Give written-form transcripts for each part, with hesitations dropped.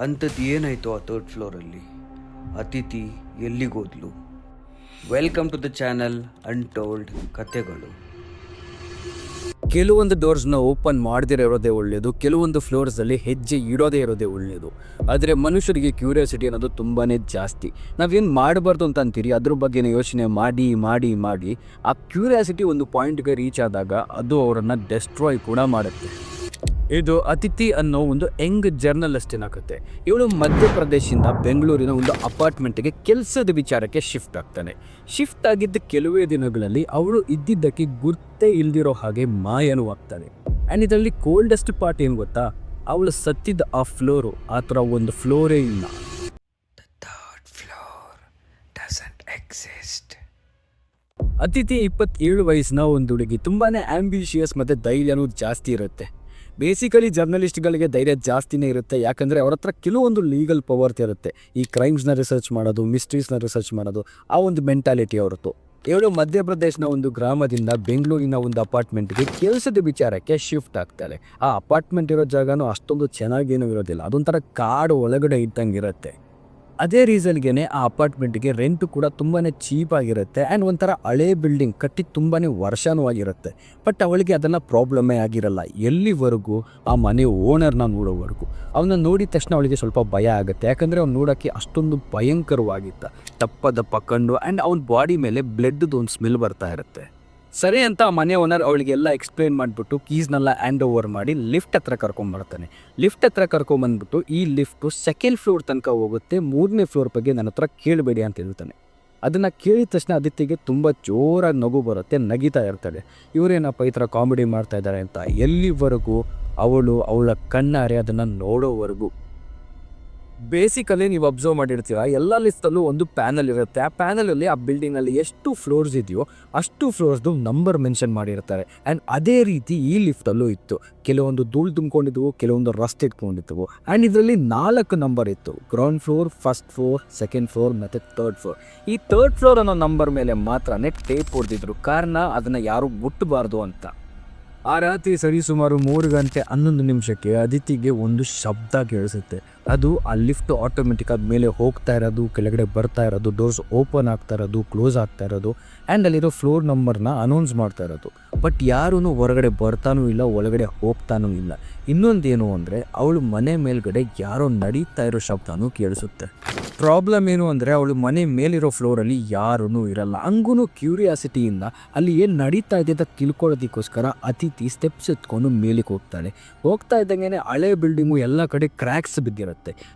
ಅಂಥದ್ದು ಏನಾಯಿತು ಆ ಥರ್ಡ್ ಫ್ಲೋರಲ್ಲಿ? ಅತಿಥಿ ಎಲ್ಲಿಗೋದ್ಲು? Welcome to the channel untold ಕಥೆಗಳು. ಕೆಲವೊಂದು ಡೋರ್ಸ್ನ ಓಪನ್ ಮಾಡದಿರೋ ಇರೋದೇ ಒಳ್ಳೆಯದು, ಕೆಲವೊಂದು ಫ್ಲೋರ್ಸಲ್ಲಿ ಹೆಜ್ಜೆ ಇಡೋದೇ ಇರೋದೇ ಒಳ್ಳೆಯದು. ಆದರೆ ಮನುಷ್ಯರಿಗೆ ಕ್ಯೂರಿಯಾಸಿಟಿ ಅನ್ನೋದು ತುಂಬಾ ಜಾಸ್ತಿ. ನಾವೇನು ಮಾಡಬಾರ್ದು ಅಂತ ಅಂತೀರಿ, ಅದ್ರ ಬಗ್ಗೆ ಯೋಚನೆ ಮಾಡಿ ಮಾಡಿ ಮಾಡಿ ಆ ಕ್ಯೂರಿಯಾಸಿಟಿ ಒಂದು ಪಾಯಿಂಟ್ಗೆ ರೀಚ್ ಆದಾಗ ಅದು ಅವರನ್ನು ಡೆಸ್ಟ್ರಾಯ್ ಕೂಡ ಮಾಡುತ್ತೆ. ಇದು ಅತಿಥಿ ಅನ್ನೋ ಒಂದು ಯಂಗ್ ಜರ್ನಲಿಸ್ಟಿನ ಕತೆ. ಇವಳು ಮಧ್ಯಪ್ರದೇಶದಿಂದ ಬೆಂಗಳೂರಿನ ಒಂದು ಅಪಾರ್ಟ್ಮೆಂಟ್ಗೆ ಕೆಲಸದ ವಿಚಾರಕ್ಕೆ ಶಿಫ್ಟ್ ಆಗ್ತಾನೆ. ಶಿಫ್ಟ್ ಆಗಿದ್ದ ಕೆಲವೇ ದಿನಗಳಲ್ಲಿ ಅವಳು ಇದ್ದಿದ್ದಕ್ಕೆ ಗುರ್ತೇ ಇಲ್ದಿರೋ ಹಾಗೆ ಮಾಯನೂ ಆಗ್ತಾನೆ. ಆ್ಯಂಡ್ ಇದರಲ್ಲಿ ಕೋಲ್ಡೆಸ್ಟ್ ಪಾರ್ಟ್ ಏನು ಗೊತ್ತಾ, ಅವಳು ಸತ್ತಿದ್ದ ಆ ಫ್ಲೋರು ಆ ಥರ ಒಂದು ಫ್ಲೋರೇ ಇಲ್ಲ. ಅತಿಥಿ 27 ವಯಸ್ಸಿನ ಒಂದು ಹುಡುಗಿ. ತುಂಬಾ ಆಂಬಿಷಿಯಸ್ ಮತ್ತು ಧೈರ್ಯನೂ ಜಾಸ್ತಿ ಇರುತ್ತೆ. ಬೇಸಿಕಲಿ ಜರ್ನಲಿಸ್ಟ್ಗಳಿಗೆ ಧೈರ್ಯ ಜಾಸ್ತಿನೇ ಇರುತ್ತೆ, ಯಾಕಂದರೆ ಅವ್ರ ಹತ್ರ ಕೆಲವೊಂದು ಲೀಗಲ್ ಪವರ್ಸ್ ಇರುತ್ತೆ. ಈ ಕ್ರೈಮ್ಸ್ನ ರಿಸರ್ಚ್ ಮಾಡೋದು, ಮಿಸ್ಟ್ರೀಸ್ನ ರಿಸರ್ಚ್ ಮಾಡೋದು, ಆ ಒಂದು ಮೆಂಟಾಲಿಟಿ ಅವ್ರದ್ದು. ಇವಳು ಮಧ್ಯಪ್ರದೇಶನ ಒಂದು ಗ್ರಾಮದಿಂದ ಬೆಂಗಳೂರಿನ ಒಂದು ಅಪಾರ್ಟ್ಮೆಂಟ್ಗೆ ಕೆಲಸದ ವಿಚಾರಕ್ಕೆ ಶಿಫ್ಟ್ ಆಗ್ತಾಳೆ. ಆ ಅಪಾರ್ಟ್ಮೆಂಟ್ ಇರೋ ಜಾಗನೂ ಅಷ್ಟೊಂದು ಚೆನ್ನಾಗೇನೂ ಇರೋದಿಲ್ಲ, ಅದೊಂಥರ ಕಾಡು ಒಳಗಡೆ ಇದ್ದಂಗೆ ಇರುತ್ತೆ. ಅದೇ ರೀಸನ್ಗೆ ಆ ಅಪಾರ್ಟ್ಮೆಂಟ್ಗೆ ರೆಂಟು ಕೂಡ ತುಂಬಾ ಚೀಪಾಗಿರುತ್ತೆ. ಆ್ಯಂಡ್ ಒಂಥರ ಹಳೇ ಬಿಲ್ಡಿಂಗ್ ಕಟ್ಟಿ ತುಂಬಾ ವರ್ಷನೂ ಆಗಿರುತ್ತೆ. ಬಟ್ ಅವಳಿಗೆ ಅದನ್ನು ಪ್ರಾಬ್ಲಮ್ಮೇ ಆಗಿರಲ್ಲ ಎಲ್ಲಿವರೆಗೂ ಆ ಮನೆ ಓನರ್ನ ನೋಡೋವರೆಗೂ. ಅವನ್ನ ನೋಡಿದ ತಕ್ಷಣ ಅವಳಿಗೆ ಸ್ವಲ್ಪ ಭಯ ಆಗುತ್ತೆ, ಯಾಕಂದರೆ ಅವ್ನು ನೋಡೋಕ್ಕೆ ಅಷ್ಟೊಂದು ಭಯಂಕರವಾಗಿತ್ತ, ದಪ್ಪ ಕಣ್ಣು. ಆ್ಯಂಡ್ ಅವನ ಬಾಡಿ ಮೇಲೆ ಬ್ಲಡ್ದು ಒಂದು ಸ್ಮೆಲ್ ಬರ್ತಾ ಇರುತ್ತೆ. ಸರಿ ಅಂತ ಮನೆ ಓನರ್ ಅವಳಿಗೆಲ್ಲ ಎಕ್ಸ್ಪ್ಲೇನ್ ಮಾಡಿಬಿಟ್ಟು ಕೀಸ್ನೆಲ್ಲ ಹ್ಯಾಂಡ್ ಓವರ್ ಮಾಡಿ ಲಿಫ್ಟ್ ಹತ್ರ ಕರ್ಕೊಂಬರ್ತಾನೆ. ಲಿಫ್ಟ್ ಹತ್ರ ಕರ್ಕೊಂಬಂದ್ಬಿಟ್ಟು ಈ ಲಿಫ್ಟು 2nd ಫ್ಲೋರ್ ತನಕ ಹೋಗುತ್ತೆ, 3ನೇ ಫ್ಲೋರ್ ಬಗ್ಗೆ ನನ್ನ ಹತ್ರ ಕೇಳಬೇಡಿ ಅಂತ ಹೇಳ್ತಾನೆ. ಅದನ್ನು ಕೇಳಿದ ತಕ್ಷಣ ಅದಿತಿಗೆ ತುಂಬ ಜೋರಾಗಿ ನಗು ಬರುತ್ತೆ, ನಗಿತಾ ಇರ್ತಾಳೆ. ಇವರೇನಪ್ಪ ಈ ಥರ ಕಾಮಿಡಿ ಮಾಡ್ತಾ ಇದ್ದಾರೆ ಅಂತ. ಎಲ್ಲಿವರೆಗೂ ಅವಳ ಕಣ್ಣಾರೆ ಅದನ್ನು ನೋಡೋವರೆಗೂ. ಬೇಸಿಕಲಿ ನೀವು ಅಬ್ಸರ್ವ್ ಮಾಡಿರ್ತೀರ, ಎಲ್ಲ ಲಿಫ್ಟಲ್ಲೂ ಒಂದು ಪ್ಯಾನಲ್ ಇರುತ್ತೆ. ಆ ಪ್ಯಾನಲಲ್ಲಿ ಆ ಬಿಲ್ಡಿಂಗಲ್ಲಿ ಎಷ್ಟು ಫ್ಲೋರ್ಸ್ ಇದೆಯೋ ಅಷ್ಟು ಫ್ಲೋರ್ಸ್ದು ನಂಬರ್ ಮೆನ್ಷನ್ ಮಾಡಿರ್ತಾರೆ. ಆ್ಯಂಡ್ ಅದೇ ರೀತಿ ಈ ಲಿಫ್ಟಲ್ಲೂ ಇತ್ತು. ಕೆಲವೊಂದು ಧೂಳು ತುಂಬ್ಕೊಂಡಿದ್ವು, ಕೆಲವೊಂದು ರಸ್ಟ್ ಇಟ್ಕೊಂಡಿದ್ವು. ಆ್ಯಂಡ್ ಇದರಲ್ಲಿ 4 ನಂಬರ್ ಇತ್ತು: ground floor, 1st floor, 2nd floor ಮತ್ತು 3rd ಫ್ಲೋರ್. ಈ 3rd ಫ್ಲೋರ್ ಅನ್ನೋ ನಂಬರ್ ಮೇಲೆ ಮಾತ್ರನೇ ಟೇಪ್ ಹೊಡೆದಿದ್ರು, ಕಾರಣ ಅದನ್ನು ಯಾರೂ ಮುಟ್ಟಬಾರ್ದು ಅಂತ. ಆ ರಾತ್ರಿ ಸರಿಸುಮಾರು 3 ಗಂಟೆ 11 ನಿಮಿಷಕ್ಕೆ ಅದಿತಿಗೆ ಒಂದು ಶಬ್ದ ಕೇಳಿಸುತ್ತೆ. ಅದು ಆ ಲಿಫ್ಟ್ ಆಟೋಮೆಟಿಕ್ಕಾಗಿ ಮೇಲೆ ಹೋಗ್ತಾ ಇರೋದು, ಕೆಳಗಡೆ ಬರ್ತಾ ಇರೋದು, ಡೋರ್ಸ್ ಓಪನ್ ಆಗ್ತಾ ಇರೋದು, ಕ್ಲೋಸ್ ಆಗ್ತಾ ಇರೋದು, ಆ್ಯಂಡ್ ಅಲ್ಲಿರೋ ಫ್ಲೋರ್ ನಂಬರ್ನ ಅನೌನ್ಸ್ ಮಾಡ್ತಾ ಇರೋದು. ಬಟ್ ಯಾರೂ ಹೊರಗಡೆ ಬರ್ತಾನೂ ಇಲ್ಲ, ಒಳಗಡೆ ಹೋಗ್ತಾನೂ ಇಲ್ಲ. ಇನ್ನೊಂದೇನು ಅಂದರೆ ಅವಳು ಮನೆ ಮೇಲ್ಗಡೆ ಯಾರೋ ನಡೀತಾ ಇರೋ ಶಬ್ದನೂ ಕೇಳಿಸುತ್ತೆ. ಪ್ರಾಬ್ಲಮ್ ಏನು ಅಂದರೆ ಅವಳು ಮನೆ ಮೇಲಿರೋ ಫ್ಲೋರಲ್ಲಿ ಯಾರೂ ಇರಲ್ಲ. ಹಂಗೂ ಕ್ಯೂರಿಯಾಸಿಟಿಯಿಂದ ಅಲ್ಲಿ ಏನು ನಡೀತಾ ಇದೆ ಅಂತ ತಿಳ್ಕೊಳ್ಳೋದಕ್ಕೋಸ್ಕರ ಅತಿಥಿ ಸ್ಟೆಪ್ಸ್ ಎತ್ಕೊಂಡು ಮೇಲಿಗೆ ಹೋಗ್ತಾ ಇದ್ದಂಗೆ ಹಳೆ ಬಿಲ್ಡಿಂಗು ಎಲ್ಲ ಕಡೆ ಕ್ರ್ಯಾಕ್ಸ್ ಬಿದ್ದಿರುತ್ತೆ.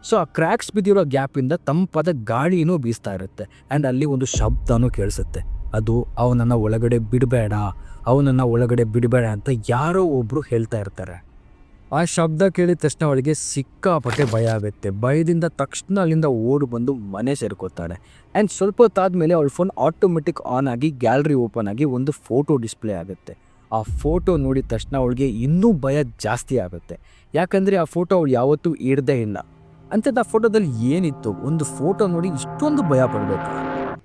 ಸೊ ಆ ಕ್ರ್ಯಾಕ್ಸ್ ಬಿದ್ದಿರೋ ಗ್ಯಾಪಿಂದ ತಂಪಾದ ಗಾಳಿನೂ ಬೀಸ್ತಾ ಇರುತ್ತೆ. ಆ್ಯಂಡ್ ಅಲ್ಲಿ ಒಂದು ಶಬ್ದನೂ ಕೇಳಿಸುತ್ತೆ. ಅದು ಅವನನ್ನು ಒಳಗಡೆ ಬಿಡಬೇಡ ಅಂತ ಯಾರೋ ಒಬ್ಬರು ಹೇಳ್ತಾ ಇರ್ತಾರೆ. ಆ ಶಬ್ದ ಕೇಳಿದ ತಕ್ಷಣ ಅವಳಿಗೆ ಸಿಕ್ಕಾಪಟ್ಟೆ ಭಯ ಆಗುತ್ತೆ. ಭಯದಿಂದ ತಕ್ಷಣ ಅಲ್ಲಿಂದ ಓಡಿ ಬಂದು ಮನೆ ಸೇರ್ಕೋತಾಳೆ. ಆ್ಯಂಡ್ ಸ್ವಲ್ಪ ಹೊತ್ತಾದಮೇಲೆ ಅವಳ ಫೋನ್ ಆಟೋಮೆಟಿಕ್ ಆನ್ ಆಗಿ ಗ್ಯಾಲರಿ ಓಪನ್ ಆಗಿ ಒಂದು ಫೋಟೋ ಡಿಸ್ಪ್ಲೇ ಆಗುತ್ತೆ. ಆ ಫೋಟೋ ನೋಡಿದ ತಕ್ಷಣ ಅವಳಿಗೆ ಇನ್ನೂ ಭಯ ಜಾಸ್ತಿ ಆಗುತ್ತೆ, ಯಾಕಂದರೆ ಆ ಫೋಟೋ ಅವಳು ಯಾವತ್ತೂ ಇಡದೇ ಇಲ್ಲ. ಅಂಥದ್ದು ಆ ಫೋಟೋದಲ್ಲಿ ಏನಿತ್ತು, ಒಂದು ಫೋಟೋ ನೋಡಿ ಇಷ್ಟೊಂದು ಭಯ ಪಡಬೇಕು.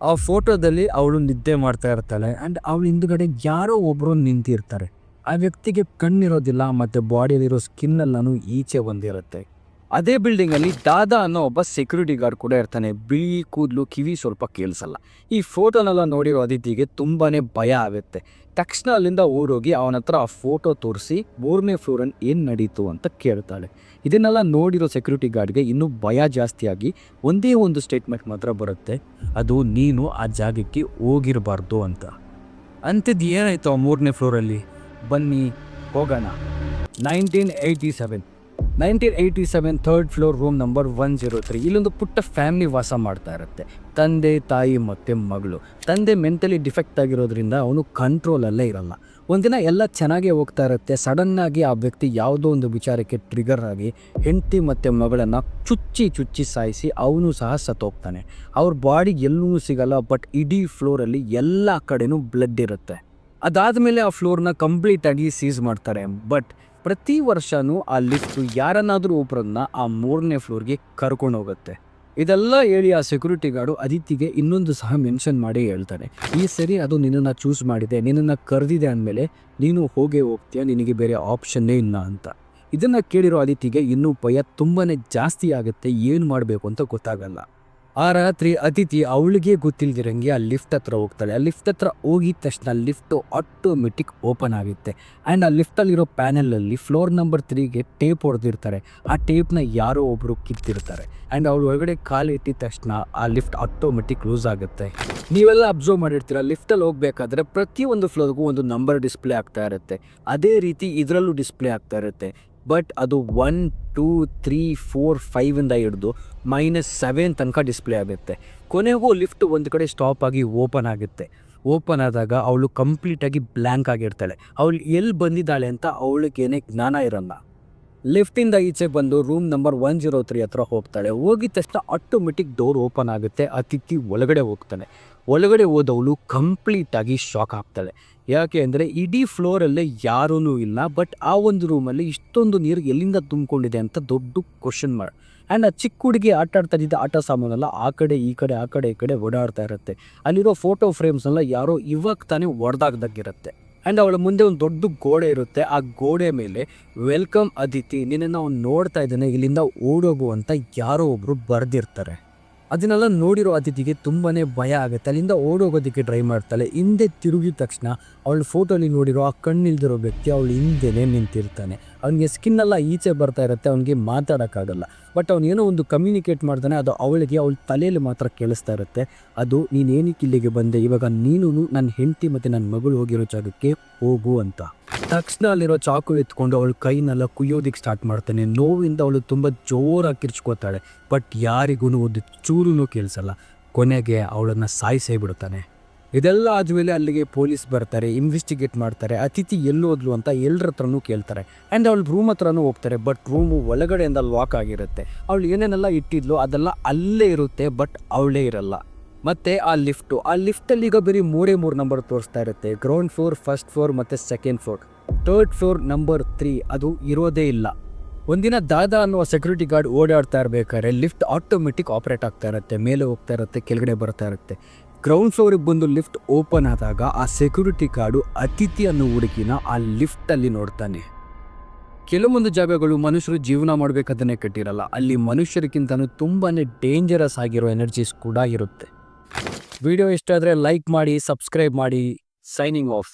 ಆ ಫೋಟೋದಲ್ಲಿ ಅವಳು ನಿದ್ದೆ ಮಾಡ್ತಾ ಇರ್ತಾಳೆ. ಆ್ಯಂಡ್ ಅವಳ ಹಿಂದುಗಡೆ ಯಾರೋ ಒಬ್ಬರು ನಿಂತಿರ್ತಾರೆ. ಆ ವ್ಯಕ್ತಿಗೆ ಕಣ್ಣಿರೋದಿಲ್ಲ ಮತ್ತು ಬಾಡಿಯಲ್ಲಿರೋ ಸ್ಕಿನ್ನೆಲ್ಲನೂ ಈಚೆ ಬಂದಿರುತ್ತೆ. ಅದೇ ಬಿಲ್ಡಿಂಗಲ್ಲಿ ದಾದಾ ಅನ್ನೋ ಒಬ್ಬ ಸೆಕ್ಯೂರಿಟಿ ಗಾರ್ಡ್ ಕೂಡ ಇರ್ತಾನೆ. ಬಿಳಿ ಕೂದಲು, ಕಿವಿ ಸ್ವಲ್ಪ ಕೇಳಿಸಲ್ಲ. ಈ ಫೋಟೋನೆಲ್ಲ ನೋಡಿರೋ ಅದಿತಿಗೆ ತುಂಬಾ ಭಯ ಆಗುತ್ತೆ. ತಕ್ಷಣ ಅಲ್ಲಿಂದ ಓಡೋಗಿ ಅವನ ಹತ್ರ ಆ ಫೋಟೋ ತೋರಿಸಿ 3ನೇ ಫ್ಲೋರಲ್ಲಿ ಏನು ನಡೀತು ಅಂತ ಕೇಳ್ತಾಳೆ. ಇದನ್ನೆಲ್ಲ ನೋಡಿರೋ ಸೆಕ್ಯೂರಿಟಿ ಗಾರ್ಡ್ಗೆ ಇನ್ನೂ ಭಯ ಜಾಸ್ತಿಯಾಗಿ ಒಂದೇ ಒಂದು ಸ್ಟೇಟ್ಮೆಂಟ್ ಮಾತ್ರ ಬರುತ್ತೆ, ಅದು ನೀನು ಆ ಜಾಗಕ್ಕೆ ಹೋಗಿರಬಾರ್ದು ಅಂತ. ಅಂಥದ್ದು ಏನಾಯಿತು ಆ 3ನೇ ಫ್ಲೋರಲ್ಲಿ, ಬನ್ನಿ ಹೋಗೋಣ. 1987 3rd ಫ್ಲೋರ್, ರೂಮ್ ನಂಬರ್ 103. ಇಲ್ಲೊಂದು ಪುಟ್ಟ ಫ್ಯಾಮಿಲಿ ವಾಸ ಮಾಡ್ತಾ ಇರುತ್ತೆ. ತಂದೆ, ತಾಯಿ ಮತ್ತು ಮಗಳು. ತಂದೆ ಮೆಂಟಲಿ ಡಿಫೆಕ್ಟ್ ಆಗಿರೋದ್ರಿಂದ ಅವನು ಕಂಟ್ರೋಲಲ್ಲೇ ಇರಲ್ಲ. ಒಂದಿನ ಎಲ್ಲ ಚೆನ್ನಾಗೇ ಹೋಗ್ತಾ ಇರುತ್ತೆ. ಸಡನ್ನಾಗಿ ಆ ವ್ಯಕ್ತಿ ಯಾವುದೋ ಒಂದು ವಿಚಾರಕ್ಕೆ ಟ್ರಿಗರ್ ಆಗಿ ಹೆಂಡತಿ ಮತ್ತು ಮಗಳನ್ನು ಚುಚ್ಚಿ ಸಾಯಿಸಿ ಅವನು ಸಹ ಸತ್ತೋಗ್ತಾನೆ. ಅವ್ರ ಬಾಡಿ ಎಲ್ಲೂ ಸಿಗಲ್ಲ, ಬಟ್ ಇಡೀ ಫ್ಲೋರಲ್ಲಿ ಎಲ್ಲ ಕಡೆನೂ ಬ್ಲಡ್ ಇರುತ್ತೆ. ಅದಾದಮೇಲೆ ಆ ಫ್ಲೋರ್ನ ಕಂಪ್ಲೀಟಾಗಿ ಸೀಸ್ ಮಾಡ್ತಾರೆ. ಬಟ್ ಪ್ರತಿ ವರ್ಷವೂ ಆ ಲಿಫ್ಟು ಯಾರನ್ನಾದರೂ ಒಬ್ಬರನ್ನ ಆ 3ನೇ ಫ್ಲೋರ್ಗೆ ಕರ್ಕೊಂಡು ಹೋಗುತ್ತೆ. ಇದೆಲ್ಲ ಹೇಳಿ ಆ ಸೆಕ್ಯೂರಿಟಿ ಗಾರ್ಡು ಅದಿತಿಗೆ ಇನ್ನೊಂದು ಸಹ ಮೆನ್ಷನ್ ಮಾಡಿ ಹೇಳ್ತಾನೆ, ಈ ಸರಿ ಅದು ನಿನ್ನನ್ನು ಚೂಸ್ ಮಾಡಿದೆ, ನಿನ್ನನ್ನು ಕರೆದಿದೆ ಅಂದಮೇಲೆ ನೀನು ಹೋಗೇ ಹೋಗ್ತೀಯ, ನಿನಗೆ ಬೇರೆ ಆಪ್ಷನ್ನೇ ಇಲ್ಲ ಅಂತ. ಇದನ್ನು ಕೇಳಿರೋ ಅದಿತಿಗೆ ಇನ್ನೂ ಭಯ ತುಂಬಾ ಜಾಸ್ತಿ ಆಗುತ್ತೆ, ಏನು ಮಾಡಬೇಕು ಅಂತ ಗೊತ್ತಾಗಲ್ಲ. ಆ ರಾತ್ರಿ ಅದಿತಿ ಅವಳಿಗೆ ಗೊತ್ತಿಲ್ದಿರಂಗೆ ಆ ಲಿಫ್ಟ್ ಹತ್ರ ಹೋಗ್ತಾಳೆ. ಆ ಲಿಫ್ಟ್ ಹತ್ರ ಹೋಗಿದ ತಕ್ಷಣ ಲಿಫ್ಟು ಆಟೋಮೆಟಿಕ್ ಓಪನ್ ಆಗುತ್ತೆ. ಆ್ಯಂಡ್ ಆ ಲಿಫ್ಟಲ್ಲಿರೋ ಪ್ಯಾನಲಲ್ಲಿ ಫ್ಲೋರ್ ನಂಬರ್ 3ಗೆ ಟೇಪ್ ಹೊಡೆದಿರ್ತಾರೆ. ಆ ಟೇಪ್ನ ಯಾರೋ ಒಬ್ಬರು ಕಿತ್ತಿರ್ತಾರೆ. ಆ್ಯಂಡ್ ಅವಳು ಒಳಗಡೆ ಕಾಲು ಇಟ್ಟಿದ ತಕ್ಷಣ ಆ ಲಿಫ್ಟ್ ಆಟೋಮೆಟಿಕ್ ಲೂಸ್ ಆಗುತ್ತೆ. ನೀವೆಲ್ಲ ಅಬ್ಸರ್ವ್ ಮಾಡಿರ್ತೀರ, ಲಿಫ್ಟಲ್ಲಿ ಹೋಗಬೇಕಾದ್ರೆ ಪ್ರತಿಯೊಂದು ಫ್ಲೋರ್ಗೂ ಒಂದು ನಂಬರ್ ಡಿಸ್ಪ್ಲೇ ಆಗ್ತಾ ಇರುತ್ತೆ. ಅದೇ ರೀತಿ ಇದರಲ್ಲೂ ಡಿಸ್ಪ್ಲೇ ಆಗ್ತಾ ಇರುತ್ತೆ. ಬಟ್ ಅದು 1 2 3 4 5ಇಂದ ಹಿಡಿದು -7 ತನಕ ಡಿಸ್ಪ್ಲೇ ಆಗುತ್ತೆ. ಕೊನೆಗೂ ಲಿಫ್ಟ್ ಒಂದು ಕಡೆ ಸ್ಟಾಪ್ ಆಗಿ ಓಪನ್ ಆಗುತ್ತೆ. ಓಪನ್ ಆದಾಗ ಅವಳು ಕಂಪ್ಲೀಟಾಗಿ ಬ್ಲ್ಯಾಂಕ್ ಆಗಿರ್ತಾಳೆ. ಅವಳು ಎಲ್ಲಿ ಬಂದಿದ್ದಾಳೆ ಅಂತ ಅವಳಿಗೇನೇ ಜ್ಞಾನ ಇರಲ್ಲ. ಲಿಫ್ಟಿಂದ ಈಚೆ ಬಂದು ರೂಮ್ ನಂಬರ್ 103 ಹತ್ರ ಹೋಗ್ತಾಳೆ. ಹೋಗಿದ ತಕ್ಷಣ ಆಟೋಮೆಟಿಕ್ ಡೋರ್ ಓಪನ್ ಆಗುತ್ತೆ. ಅತಿಥಿ ಒಳಗಡೆ ಹೋಗ್ತಾನೆ. ಒಳಗಡೆ ಹೋದವಳು ಕಂಪ್ಲೀಟಾಗಿ ಶಾಕ್ ಆಗ್ತಾಳೆ. ಯಾಕೆ ಅಂದರೆ ಇಡೀ ಫ್ಲೋರಲ್ಲೇ ಯಾರೂ ಇಲ್ಲ, ಬಟ್ ಆ ಒಂದು ರೂಮಲ್ಲಿ ಇಷ್ಟೊಂದು ನೀರು ಎಲ್ಲಿಂದ ತುಂಬಿಕೊಂಡಿದೆ ಅಂತ ದೊಡ್ಡ ಕ್ವಶನ್ ಮಾರ್ಕ್. ಆ್ಯಂಡ್ ಆ ಚಿಕ್ಕ ಹುಡುಗಿ ಆಟ ಆಡ್ತಾ ಇದ್ದಿದ್ದ ಆಟ ಸಾಮಾನೆಲ್ಲ ಆ ಕಡೆ ಈ ಕಡೆ ಓಡಾಡ್ತಾ ಇರುತ್ತೆ. ಅಲ್ಲಿರೋ ಫೋಟೋ ಫ್ರೇಮ್ಸ್ನೆಲ್ಲ ಯಾರೋ ಇವಾಗ ತಾನೇ ಒಡೆದಾಗ್ದಾಗಿರುತ್ತೆ. ಆ್ಯಂಡ್ ಅವಳ ಮುಂದೆ ಒಂದು ದೊಡ್ಡ ಗೋಡೆ ಇರುತ್ತೆ. ಆ ಗೋಡೆ ಮೇಲೆ ವೆಲ್ಕಮ್ ಅದಿತಿ, ನಿನ್ನನ್ನು ಅವ್ನು ನೋಡ್ತಾ ಇದ್ದಾನೆ, ಇಲ್ಲಿಂದ ಓಡೋಗು ಅಂತ ಯಾರೋ ಒಬ್ಬರು ಬರೆದಿರ್ತಾರೆ. ಅದನ್ನೆಲ್ಲ ನೋಡಿರೋ ಅತಿಥಿಗೆ ತುಂಬಾ ಭಯ ಆಗುತ್ತೆ. ಅಲ್ಲಿಂದ ಓಡೋಗೋದಕ್ಕೆ ಟ್ರೈ ಮಾಡ್ತಾಳೆ. ಹಿಂದೆ ತಿರುಗಿದ ತಕ್ಷಣ ಅವಳ ಫೋಟೋಲಿ ನೋಡಿರೋ ಆ ಕಣ್ಣಿಲ್ದಿರೋ ವ್ಯಕ್ತಿ ಅವಳು ಹಿಂದೆನೇ ನಿಂತಿರ್ತಾನೆ. ಅವನಿಗೆ ಸ್ಕಿನ್ನೆಲ್ಲ ಈಚೆ ಬರ್ತಾ ಇರುತ್ತೆ. ಅವನಿಗೆ ಮಾತಾಡೋಕ್ಕಾಗಲ್ಲ. ಬಟ್ ಅವನೇನೋ ಒಂದು ಕಮ್ಯುನಿಕೇಟ್ ಮಾಡ್ತಾನೆ. ಅದು ಅವಳಿಗೆ ಅವಳ ತಲೆಯಲ್ಲಿ ಮಾತ್ರ ಕೇಳಿಸ್ತಾ ಇರುತ್ತೆ. ಅದು ನೀನೇನಕ್ಕೆ ಇಲ್ಲಿಗೆ ಬಂದೆ, ಇವಾಗ ನೀನು ನನ್ನ ಹೆಂಡತಿ ಮತ್ತು ನನ್ನ ಮಗಳು ಹೋಗಿರೋ ಜಾಗಕ್ಕೆ ಹೋಗು ಅಂತ. ತಕ್ಷಣ ಅಲ್ಲಿರೋ ಚಾಕು ಎತ್ಕೊಂಡು ಅವಳ ಕೈನೆಲ್ಲ ಕುಯ್ಯೋದಿಕ್ಕೆ ಸ್ಟಾರ್ಟ್ ಮಾಡ್ತಾನೆ. ನೋವಿಂದ ಅವಳು ತುಂಬ ಜೋರಾಗಿ ಕಿರ್ಚ್ಕೋತಾಳೆ. ಬಟ್ ಯಾರಿಗೂ ಒಂದು ಚೂರೂ ಕೇಳಿಸಲ್ಲ. ಕೊನೆಗೆ ಅವಳನ್ನು ಸಾಯಿಸೇ ಬಿಡ್ತಾನೆ. ಇದೆಲ್ಲ ಆದಮೇಲೆ ಅಲ್ಲಿಗೆ ಪೊಲೀಸ್ ಬರ್ತಾರೆ, ಇನ್ವೆಸ್ಟಿಗೇಟ್ ಮಾಡ್ತಾರೆ. ಅತಿಥಿ ಎಲ್ಲೋದ್ಲು ಅಂತ ಎಲ್ಲರ ಹತ್ರನೂ ಕೇಳ್ತಾರೆ. ಆ್ಯಂಡ್ ಅವಳು ರೂಮ್ ಹತ್ರನೂ ಹೋಗ್ತಾರೆ. ಬಟ್ ರೂಮು ಒಳಗಡೆಯಿಂದ ಲಾಕ್ ಆಗಿರುತ್ತೆ. ಅವಳು ಏನೇನೆಲ್ಲ ಇಟ್ಟಿದ್ಲು ಅದೆಲ್ಲ ಅಲ್ಲೇ ಇರುತ್ತೆ, ಬಟ್ ಅವಳೇ ಇರಲ್ಲ. ಮತ್ತು ಆ ಲಿಫ್ಟಲ್ಲಿ ಈಗ ಬರೀ 3 ನಂಬರ್ ತೋರಿಸ್ತಾ ಇರುತ್ತೆ. ಗ್ರೌಂಡ್ ಫ್ಲೋರ್, ಫಸ್ಟ್ ಫ್ಲೋರ್ ಮತ್ತು second floor. Third floor number 3 ಅದು ಇರೋದೇ ಇಲ್ಲ. ಒಂದಿನ ದಾದಾ ಅನ್ನುವ ಸೆಕ್ಯೂರಿಟಿ ಗಾರ್ಡ್ ಓಡಾಡ್ತಾ ಇರಬೇಕಾದ್ರೆ ಲಿಫ್ಟ್ ಆಟೋಮೆಟಿಕ್ ಆಪ್ರೇಟ್ ಆಗ್ತಾ ಇರುತ್ತೆ. ಮೇಲೆ ಹೋಗ್ತಾ ಇರುತ್ತೆ, ಕೆಳಗಡೆ ಬರ್ತಾ ಇರುತ್ತೆ. ಗ್ರೌಂಡ್ ಫ್ಲೋರಿಗೆ ಬಂದು ಲಿಫ್ಟ್ ಓಪನ್ ಆದಾಗ ಆ ಸೆಕ್ಯೂರಿಟಿ ಗಾರ್ಡು ಅತಿಥಿ ಅನ್ನೋ ಹುಡುಗಿನ ಆ ಲಿಫ್ಟಲ್ಲಿ ನೋಡ್ತಾನೆ. ಕೆಲವೊಂದು ಜಾಗಗಳು ಮನುಷ್ಯರು ಜೀವನ ಮಾಡಬೇಕಂತಲೇ ಕಟ್ಟಿರಲ್ಲ. ಅಲ್ಲಿ ಮನುಷ್ಯರಿಗಿಂತನೂ ತುಂಬಾ ಡೇಂಜರಸ್ ಆಗಿರೋ ಎನರ್ಜೀಸ್ ಕೂಡ ಇರುತ್ತೆ. ವಿಡಿಯೋ ಇಷ್ಟ ಆದರೆ ಲೈಕ್ ಮಾಡಿ, ಸಬ್ಸ್ಕ್ರೈಬ್ ಮಾಡಿ. Signing off.